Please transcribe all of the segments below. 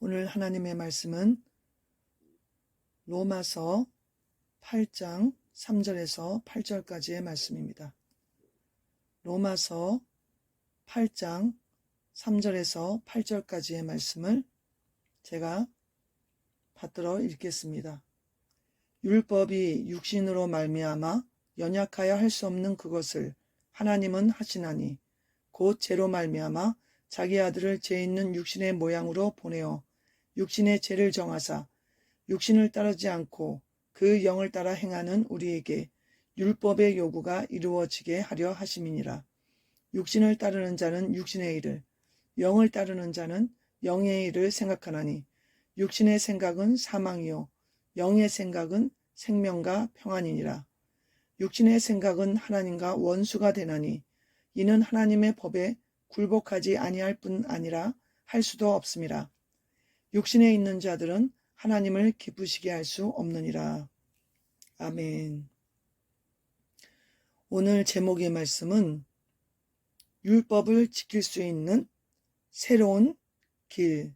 오늘 하나님의 말씀은 로마서 8장 3절에서 8절까지의 말씀입니다. 로마서 8장 3절에서 8절까지의 말씀을 제가 받들어 읽겠습니다. 율법이 육신으로 말미암아 연약하여 할 수 없는 그것을 하나님은 하시나니 곧 죄로 말미암아 자기 아들을 죄 있는 육신의 모양으로 보내어 육신의 죄를 정하사 육신을 따르지 않고 그 영을 따라 행하는 우리에게 율법의 요구가 이루어지게 하려 하심이니라. 육신을 따르는 자는 육신의 일을, 영을 따르는 자는 영의 일을 생각하나니 육신의 생각은 사망이요 영의 생각은 생명과 평안이니라. 육신의 생각은 하나님과 원수가 되나니 이는 하나님의 법에 굴복하지 아니할 뿐 아니라 할 수도 없음이라. 육신에 있는 자들은 하나님을 기쁘시게 할 수 없느니라. 아멘. 오늘 제목의 말씀은 율법을 지킬 수 있는 새로운 길,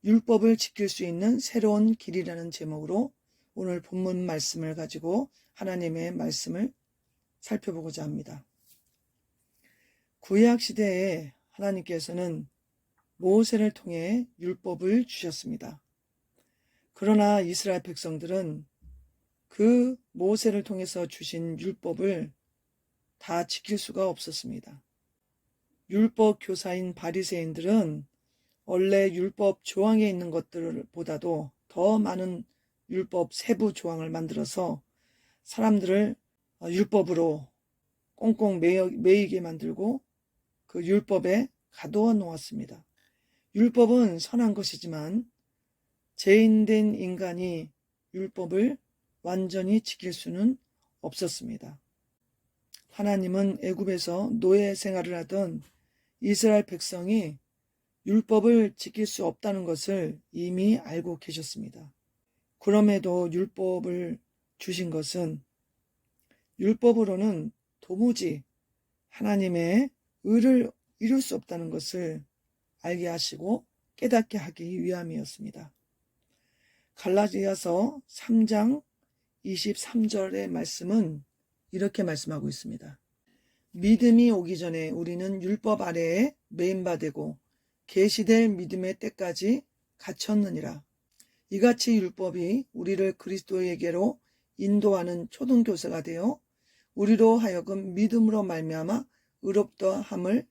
율법을 지킬 수 있는 새로운 길이라는 제목으로 오늘 본문 말씀을 가지고 하나님의 말씀을 살펴보고자 합니다. 구약 시대에 하나님께서는 모세를 통해 율법을 주셨습니다. 그러나 이스라엘 백성들은 그 모세를 통해서 주신 율법을 다 지킬 수가 없었습니다. 율법 교사인 바리새인들은 원래 율법 조항에 있는 것들보다도 더 많은 율법 세부 조항을 만들어서 사람들을 율법으로 꽁꽁 매이게 만들고 그 율법에 가둬 놓았습니다. 율법은 선한 것이지만 죄인된 인간이 율법을 완전히 지킬 수는 없었습니다. 하나님은 애굽에서 노예 생활을 하던 이스라엘 백성이 율법을 지킬 수 없다는 것을 이미 알고 계셨습니다. 그럼에도 율법을 주신 것은 율법으로는 도무지 하나님의 의를 이룰 수 없다는 것을 알게 하시고 깨닫게 하기 위함이었습니다. 갈라디아서 3장 23절의 말씀은 이렇게 말씀하고 있습니다. 믿음이 오기 전에 우리는 율법 아래에 매인바되고 계시될 믿음의 때까지 갇혔느니라. 이같이 율법이 우리를 그리스도에게로 인도하는 초등교사가 되어 우리로 하여금 믿음으로 말미암아 의롭다함을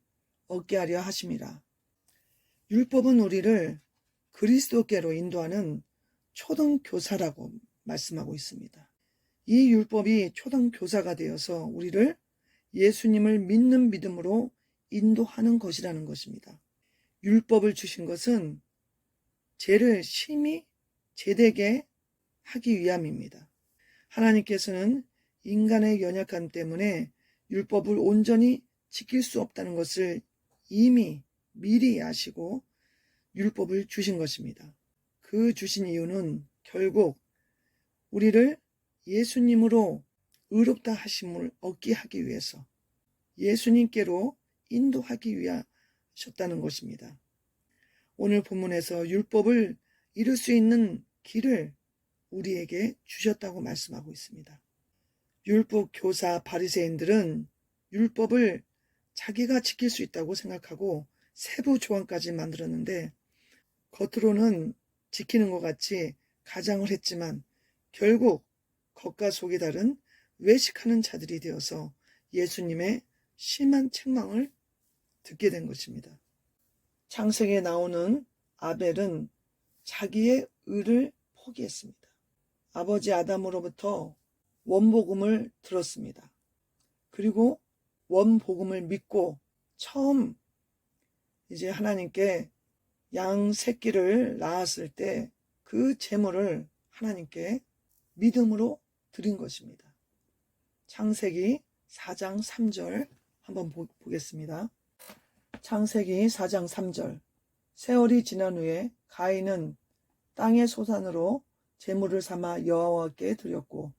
얻게 하려 하심이라. 율법은 우리를 그리스도께로 인도하는 초등교사라고 말씀하고 있습니다. 이 율법이 초등교사가 되어서 우리를 예수님을 믿는 믿음으로 인도하는 것이라는 것입니다. 율법을 주신 것은 죄를 심히 제되게 하기 위함입니다. 하나님께서는 인간의 연약함 때문에 율법을 온전히 지킬 수 없다는 것을 이미 미리 아시고 율법을 주신 것입니다. 그 주신 이유는 결국 우리를 예수님으로 의롭다 하심을 얻게 하기 위해서 예수님께로 인도하기 위하셨다는 것입니다. 오늘 본문에서 율법을 이룰 수 있는 길을 우리에게 주셨다고 말씀하고 있습니다. 율법 교사 바리새인들은 율법을 자기가 지킬 수 있다고 생각하고 세부 조항까지 만들었는데 겉으로는 지키는 것 같이 가장을 했지만 결국 겉과 속이 다른 외식하는 자들이 되어서 예수님의 심한 책망을 듣게 된 것입니다. 창세기에 나오는 아벨은 자기의 의를 포기했습니다. 아버지 아담으로부터 원복음을 들었습니다. 그리고 원복음을 믿고 처음 이제 하나님께 양 새끼를 낳았을 때 그 제물을 하나님께 믿음으로 드린 것입니다. 창세기 4장 3절 한번 보겠습니다. 창세기 4장 3절 세월이 지난 후에 가인은 땅의 소산으로 제물을 삼아 여호와께 드렸고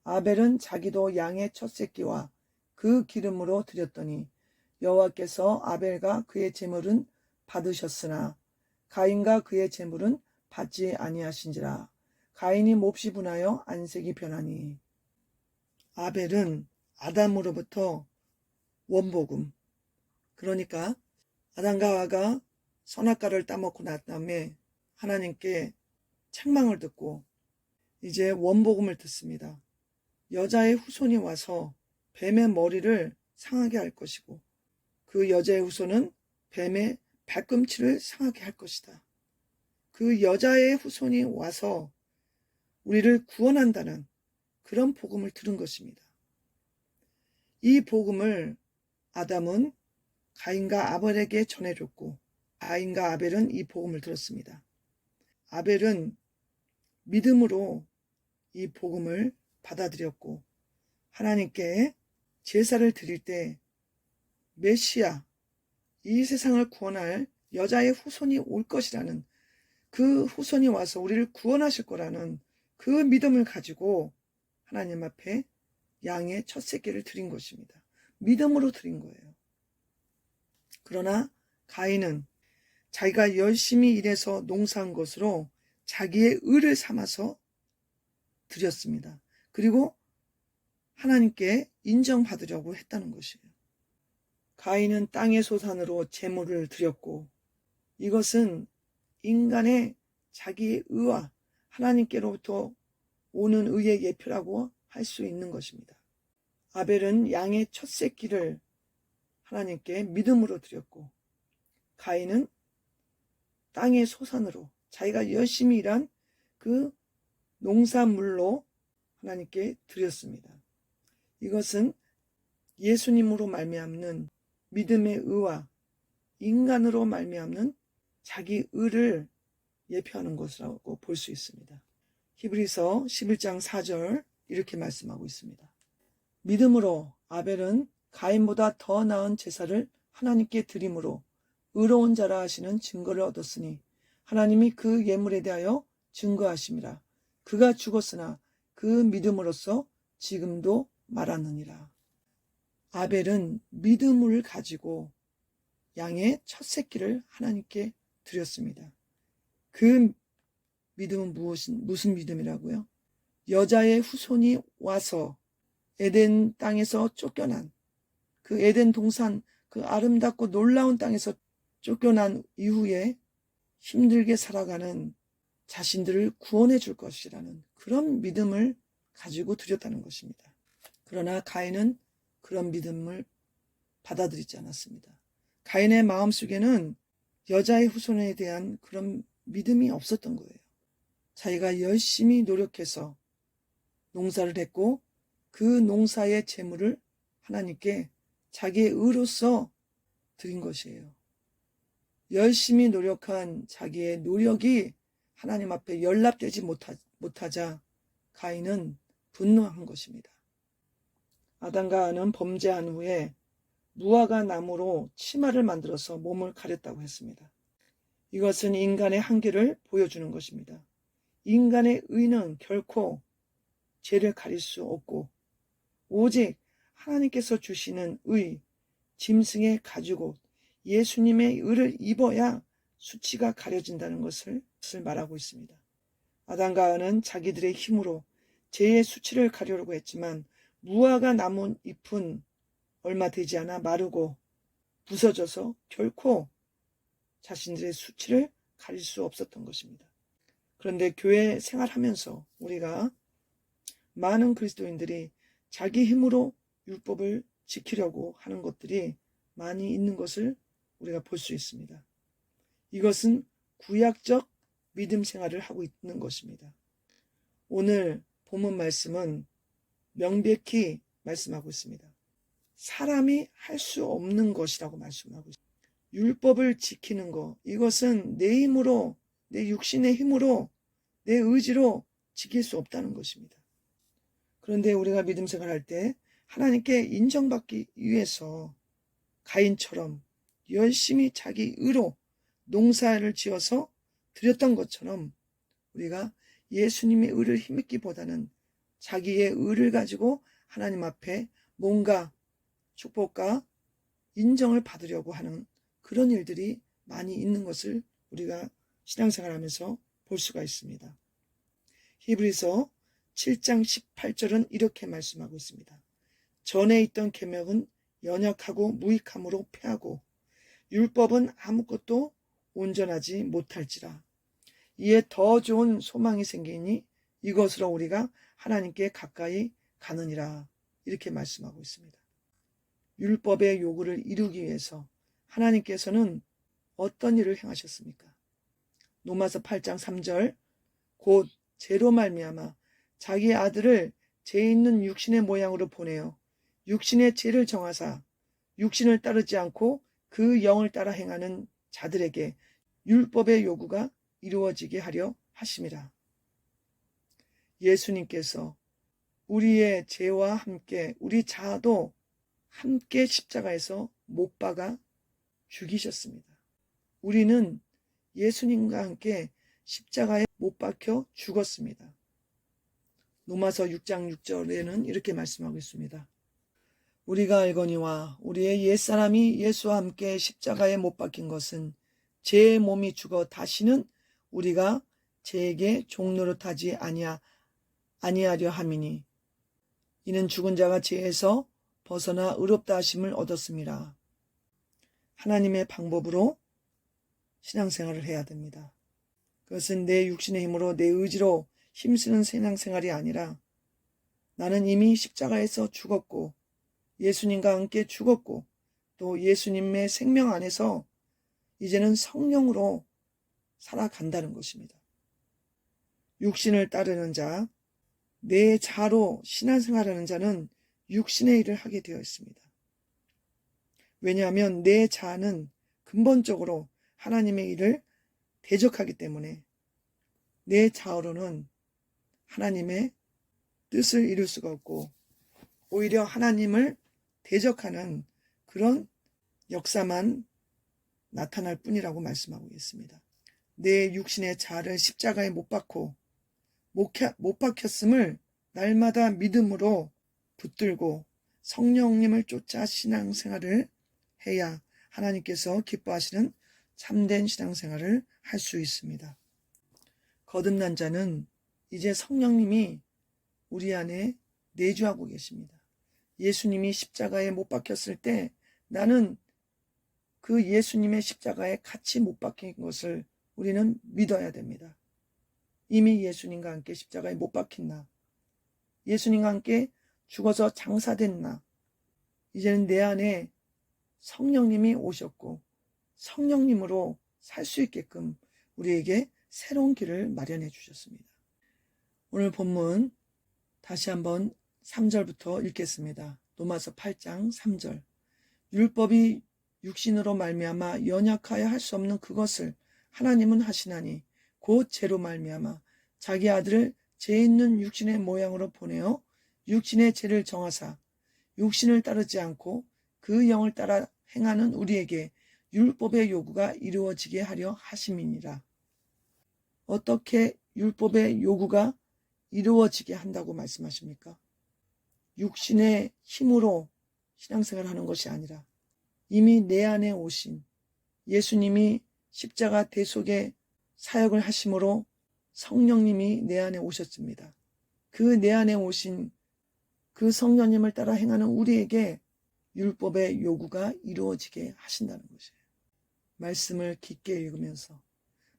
아벨은 자기도 양의 첫 새끼와 그 기름으로 드렸더니 여호와께서 아벨과 그의 제물은 받으셨으나 가인과 그의 재물은 받지 아니하신지라. 가인이 몹시 분하여 안색이 변하니. 아벨은 아담으로부터 원복음, 그러니까 아담과 하와가 선악과를 따먹고 난 다음에 하나님께 책망을 듣고 이제 원복음을 듣습니다. 여자의 후손이 와서 뱀의 머리를 상하게 할 것이고 그 여자의 후손은 뱀의 발꿈치를 상하게 할 것이다. 그 여자의 후손이 와서 우리를 구원한다는 그런 복음을 들은 것입니다. 이 복음을 아담은 가인과 아벨에게 전해줬고 가인과 아벨은 이 복음을 들었습니다. 아벨은 믿음으로 이 복음을 받아들였고 하나님께 제사를 드릴 때 메시아, 이 세상을 구원할 여자의 후손이 올 것이라는 그 후손이 와서 우리를 구원하실 거라는 그 믿음을 가지고 하나님 앞에 양의 첫 새끼를 드린 것입니다. 믿음으로 드린 거예요. 그러나 가인은 자기가 열심히 일해서 농사한 것으로 자기의 의를 삼아서 드렸습니다. 그리고 하나님께 인정받으려고 했다는 것이에요. 가인은 땅의 소산으로 제물을 드렸고 이것은 인간의 자기의 의와 하나님께로부터 오는 의의 예표라고 할 수 있는 것입니다. 아벨은 양의 첫 새끼를 하나님께 믿음으로 드렸고 가인은 땅의 소산으로 자기가 열심히 일한 그 농산물로 하나님께 드렸습니다. 이것은 예수님으로 말미암는 믿음의 의와 인간으로 말미암는 자기 의를 예표하는 것이라고 볼 수 있습니다. 히브리서 11장 4절 이렇게 말씀하고 있습니다. 믿음으로 아벨은 가인보다 더 나은 제사를 하나님께 드림으로 의로운 자라 하시는 증거를 얻었으니 하나님이 그 예물에 대하여 증거하심이라. 그가 죽었으나 그 믿음으로써 지금도 말하느니라. 아벨은 믿음을 가지고 양의 첫 새끼를 하나님께 드렸습니다. 그 믿음은 무슨 믿음이라고요? 여자의 후손이 와서 에덴 땅에서 쫓겨난 그 에덴 동산 그 아름답고 놀라운 땅에서 쫓겨난 이후에 힘들게 살아가는 자신들을 구원해 줄 것이라는 그런 믿음을 가지고 드렸다는 것입니다. 그러나 가인은 그런 믿음을 받아들이지 않았습니다. 가인의 마음속에는 여자의 후손에 대한 그런 믿음이 없었던 거예요. 자기가 열심히 노력해서 농사를 했고 그 농사의 재물을 하나님께 자기의 의로서 드린 것이에요. 열심히 노력한 자기의 노력이 하나님 앞에 연락되지 못하자 가인은 분노한 것입니다. 아담과 하와는 범죄한 후에 무화과 나무로 치마를 만들어서 몸을 가렸다고 했습니다. 이것은 인간의 한계를 보여주는 것입니다. 인간의 의는 결코 죄를 가릴 수 없고 오직 하나님께서 주시는 의, 짐승의 가죽옷, 예수님의 의를 입어야 수치가 가려진다는 것을 말하고 있습니다. 아담과 하와는 자기들의 힘으로 죄의 수치를 가려고 했지만 무화과 나무 잎은 얼마 되지 않아 마르고 부서져서 결코 자신들의 수치를 가릴 수 없었던 것입니다. 그런데 교회 생활하면서 우리가 많은 그리스도인들이 자기 힘으로 율법을 지키려고 하는 것들이 많이 있는 것을 우리가 볼 수 있습니다. 이것은 구약적 믿음 생활을 하고 있는 것입니다. 오늘 본문 말씀은 명백히 말씀하고 있습니다. 사람이 할 수 없는 것이라고 말씀하고 있습니다. 율법을 지키는 것, 이것은 내 힘으로, 내 육신의 힘으로, 내 의지로 지킬 수 없다는 것입니다. 그런데 우리가 믿음 생활할 때 하나님께 인정받기 위해서 가인처럼 열심히 자기 의로 농사를 지어서 드렸던 것처럼 우리가 예수님의 의를 힘입기보다는 자기의 의를 가지고 하나님 앞에 뭔가 축복과 인정을 받으려고 하는 그런 일들이 많이 있는 것을 우리가 신앙생활하면서 볼 수가 있습니다. 히브리서 7장 18절은 이렇게 말씀하고 있습니다. 전에 있던 계명은 연약하고 무익함으로 패하고 율법은 아무것도 온전하지 못할지라. 이에 더 좋은 소망이 생기니 이것으로 우리가 하나님께 가까이 가느니라. 이렇게 말씀하고 있습니다. 율법의 요구를 이루기 위해서 하나님께서는 어떤 일을 행하셨습니까? 로마서 8장 3절 곧 죄로 말미암아 자기 아들을 죄 있는 육신의 모양으로 보내어 육신의 죄를 정하사 육신을 따르지 않고 그 영을 따라 행하는 자들에게 율법의 요구가 이루어지게 하려 하심이라. 예수님께서 우리의 죄와 함께 우리 자아도 함께 십자가에서 못 박아 죽이셨습니다. 우리는 예수님과 함께 십자가에 못 박혀 죽었습니다. 로마서 6장 6절에는 이렇게 말씀하고 있습니다. 우리가 알거니와 우리의 옛사람이 예수와 함께 십자가에 못 박힌 것은 죄의 몸이 죽어 다시는 우리가 죄에게 종노릇하지 아니하려 함이니 이는 죽은 자가 죄에서 벗어나 의롭다 하심을 얻었습니다. 하나님의 방법으로 신앙생활을 해야 됩니다. 그것은 내 육신의 힘으로 내 의지로 힘쓰는 신앙생활이 아니라 나는 이미 십자가에서 죽었고 예수님과 함께 죽었고 또 예수님의 생명 안에서 이제는 성령으로 살아간다는 것입니다. 육신을 따르는 자, 내 자로 신앙생활하는 자는 육신의 일을 하게 되어 있습니다. 왜냐하면 내 자는 근본적으로 하나님의 일을 대적하기 때문에 내 자아로는 하나님의 뜻을 이룰 수가 없고 오히려 하나님을 대적하는 그런 역사만 나타날 뿐이라고 말씀하고 있습니다. 내 육신의 자아를 십자가에 못 박고 못 박혔음을 날마다 믿음으로 붙들고 성령님을 쫓아 신앙생활을 해야 하나님께서 기뻐하시는 참된 신앙생활을 할 수 있습니다. 거듭난 자는 이제 성령님이 우리 안에 내주하고 계십니다. 예수님이 십자가에 못 박혔을 때 나는 그 예수님의 십자가에 같이 못 박힌 것을 우리는 믿어야 됩니다. 이미 예수님과 함께 십자가에 못 박힌 나, 예수님과 함께 죽어서 장사된 나, 이제는 내 안에 성령님이 오셨고 성령님으로 살 수 있게끔 우리에게 새로운 길을 마련해 주셨습니다. 오늘 본문 다시 한번 3절부터 읽겠습니다. 로마서 8장 3절 율법이 육신으로 말미암아 연약하여 할 수 없는 그것을 하나님은 하시나니 곧 죄로 말미암아 자기 아들을 죄 있는 육신의 모양으로 보내어 육신의 죄를 정하사 육신을 따르지 않고 그 영을 따라 행하는 우리에게 율법의 요구가 이루어지게 하려 하심이니라. 어떻게 율법의 요구가 이루어지게 한다고 말씀하십니까? 육신의 힘으로 신앙생활을 하는 것이 아니라 이미 내 안에 오신 예수님이 십자가 대속의 사역을 하심으로 성령님이 내 안에 오셨습니다. 그 내 안에 오신 그 성령님을 따라 행하는 우리에게 율법의 요구가 이루어지게 하신다는 것이에요. 말씀을 깊게 읽으면서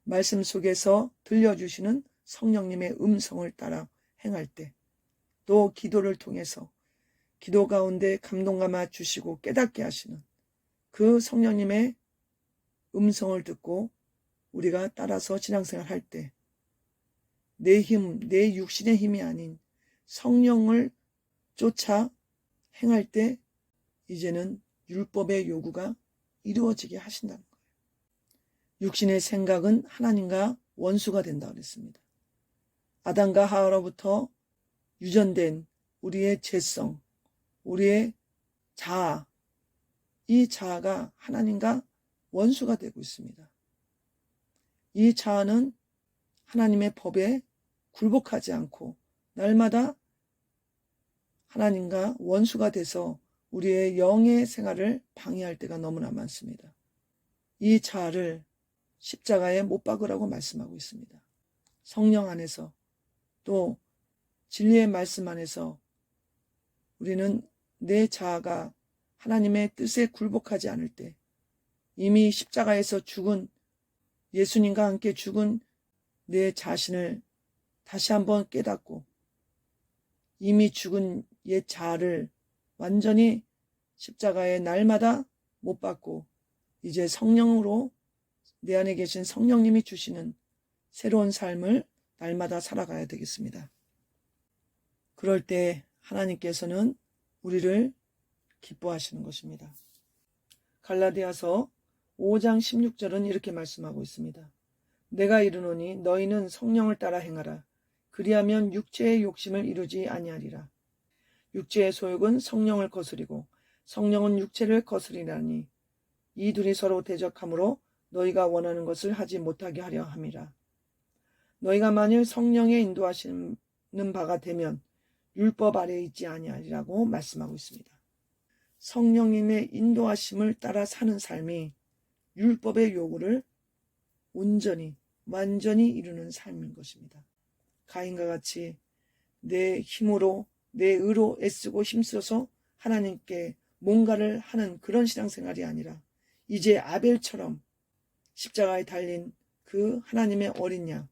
말씀 속에서 들려주시는 성령님의 음성을 따라 행할 때, 또 기도를 통해서 기도 가운데 감동감아 주시고 깨닫게 하시는 그 성령님의 음성을 듣고 우리가 따라서 신앙생활 할 때 내 힘, 내 육신의 힘이 아닌 성령을 쫓아 행할 때 이제는 율법의 요구가 이루어지게 하신다는 거예요. 육신의 생각은 하나님과 원수가 된다고 그랬습니다. 아담과 하와로부터 유전된 우리의 죄성, 우리의 자아, 이 자아가 하나님과 원수가 되고 있습니다. 이 자아는 하나님의 법에 굴복하지 않고 날마다 하나님과 원수가 돼서 우리의 영의 생활을 방해할 때가 너무나 많습니다. 이 자아를 십자가에 못 박으라고 말씀하고 있습니다. 성령 안에서 또 진리의 말씀 안에서 우리는 내 자아가 하나님의 뜻에 굴복하지 않을 때 이미 십자가에서 죽은 예수님과 함께 죽은 내 자신을 다시 한번 깨닫고 이미 죽은 옛 자아를 완전히 십자가에 날마다 못 박고 이제 성령으로 내 안에 계신 성령님이 주시는 새로운 삶을 날마다 살아가야 되겠습니다. 그럴 때 하나님께서는 우리를 기뻐하시는 것입니다. 갈라디아서 5장 16절은 이렇게 말씀하고 있습니다. 내가 이르노니 너희는 성령을 따라 행하라. 그리하면 육체의 욕심을 이루지 아니하리라. 육체의 소욕은 성령을 거스리고 성령은 육체를 거스리라니 이 둘이 서로 대적하므로 너희가 원하는 것을 하지 못하게 하려 함이라. 너희가 만일 성령의 인도하시는 바가 되면 율법 아래에 있지 아니하리라고 말씀하고 있습니다. 성령님의 인도하심을 따라 사는 삶이 율법의 요구를 온전히 완전히 이루는 삶인 것입니다. 가인과 같이 내 힘으로 내 의로 애쓰고 힘써서 하나님께 뭔가를 하는 그런 신앙생활이 아니라 이제 아벨처럼 십자가에 달린 그 하나님의 어린 양,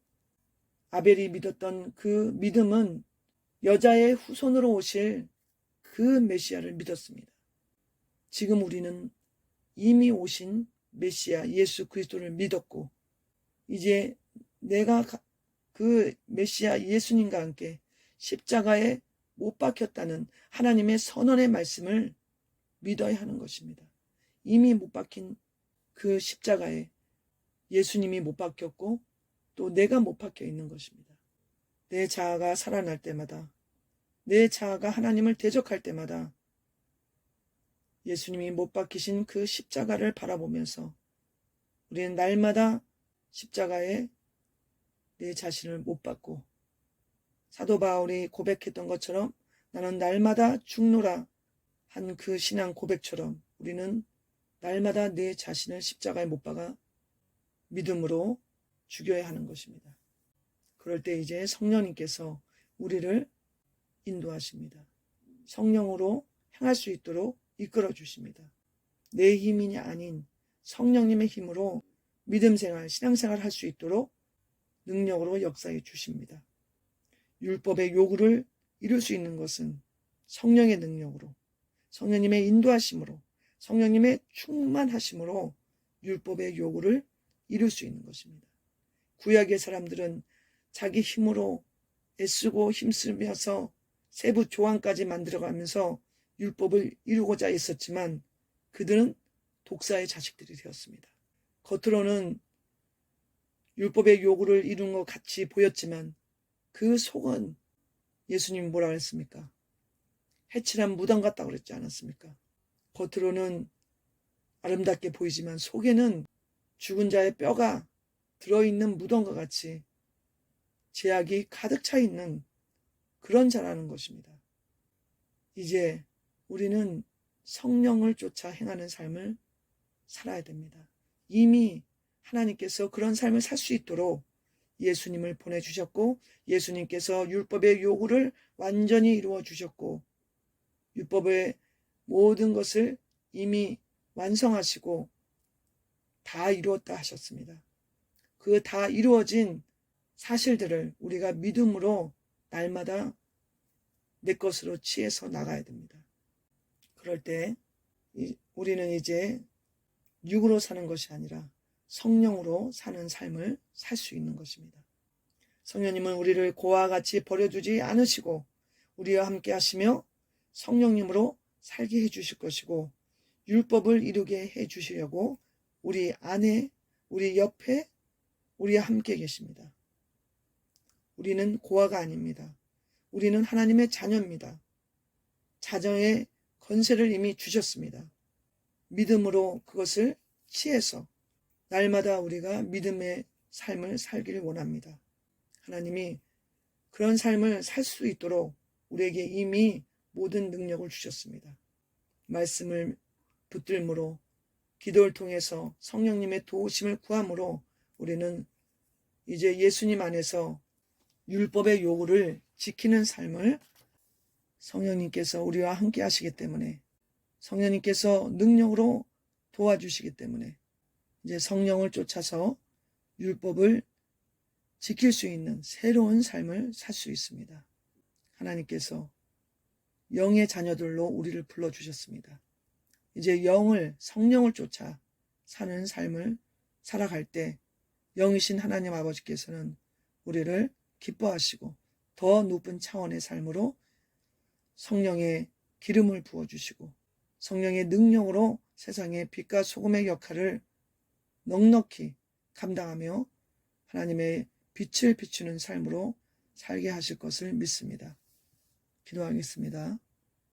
아벨이 믿었던 그 믿음은 여자의 후손으로 오실 그 메시아를 믿었습니다. 지금 우리는 이미 오신 메시아 예수 그리스도를 믿었고 이제 내가 그 메시아 예수님과 함께 십자가에 못 박혔다는 하나님의 선언의 말씀을 믿어야 하는 것입니다. 이미 못 박힌 그 십자가에 예수님이 못 박혔고 또 내가 못 박혀 있는 것입니다. 내 자아가 살아날 때마다 내 자아가 하나님을 대적할 때마다 예수님이 못 박히신 그 십자가를 바라보면서 우리는 날마다 십자가에 내 자신을 못 박고 사도 바울이 고백했던 것처럼 나는 날마다 죽노라 한 그 신앙 고백처럼 우리는 날마다 내 자신을 십자가에 못 박아 믿음으로 죽여야 하는 것입니다. 그럴 때 이제 성령님께서 우리를 인도하십니다. 성령으로 행할 수 있도록 이끌어 주십니다. 내 힘이 아닌 성령님의 힘으로 믿음 생활, 신앙 생활 할 수 있도록 능력으로 역사해 주십니다. 율법의 요구를 이룰 수 있는 것은 성령의 능력으로, 성령님의 인도하심으로, 성령님의 충만하심으로 율법의 요구를 이룰 수 있는 것입니다. 구약의 사람들은 자기 힘으로 애쓰고 힘쓰면서 세부 조항까지 만들어가면서 율법을 이루고자 했었지만 그들은 독사의 자식들이 되었습니다. 겉으로는 율법의 요구를 이룬 것 같이 보였지만 그 속은 예수님이 뭐라 그랬습니까? 해칠한 무덤 같다고 그랬지 않았습니까? 겉으로는 아름답게 보이지만 속에는 죽은 자의 뼈가 들어있는 무덤과 같이 죄악이 가득 차 있는 그런 자라는 것입니다. 이제 우리는 성령을 쫓아 행하는 삶을 살아야 됩니다. 이미 하나님께서 그런 삶을 살 수 있도록 예수님을 보내주셨고 예수님께서 율법의 요구를 완전히 이루어 주셨고 율법의 모든 것을 이미 완성하시고 다 이루었다 하셨습니다. 그 다 이루어진 사실들을 우리가 믿음으로 날마다 내 것으로 취해서 나가야 됩니다. 그럴 때 우리는 이제 육으로 사는 것이 아니라 성령으로 사는 삶을 살 수 있는 것입니다. 성령님은 우리를 고와 같이 버려두지 않으시고 우리와 함께 하시며 성령님으로 살게 해주실 것이고 율법을 이루게 해주시려고 우리 안에, 우리 옆에, 우리와 함께 계십니다. 우리는 고아가 아닙니다. 우리는 하나님의 자녀입니다. 자녀의 권세를 이미 주셨습니다. 믿음으로 그것을 취해서 날마다 우리가 믿음의 삶을 살기를 원합니다. 하나님이 그런 삶을 살 수 있도록 우리에게 이미 모든 능력을 주셨습니다. 말씀을 붙들므로 기도를 통해서 성령님의 도우심을 구함으로 우리는 이제 예수님 안에서 율법의 요구를 지키는 삶을 성령님께서 우리와 함께 하시기 때문에, 성령님께서 능력으로 도와주시기 때문에 이제 성령을 쫓아서 율법을 지킬 수 있는 새로운 삶을 살 수 있습니다. 하나님께서 영의 자녀들로 우리를 불러주셨습니다. 이제 성령을 쫓아 사는 삶을 살아갈 때 영이신 하나님 아버지께서는 우리를 기뻐하시고 더 높은 차원의 삶으로 성령의 기름을 부어주시고 성령의 능력으로 세상의 빛과 소금의 역할을 넉넉히 감당하며 하나님의 빛을 비추는 삶으로 살게 하실 것을 믿습니다. 기도하겠습니다.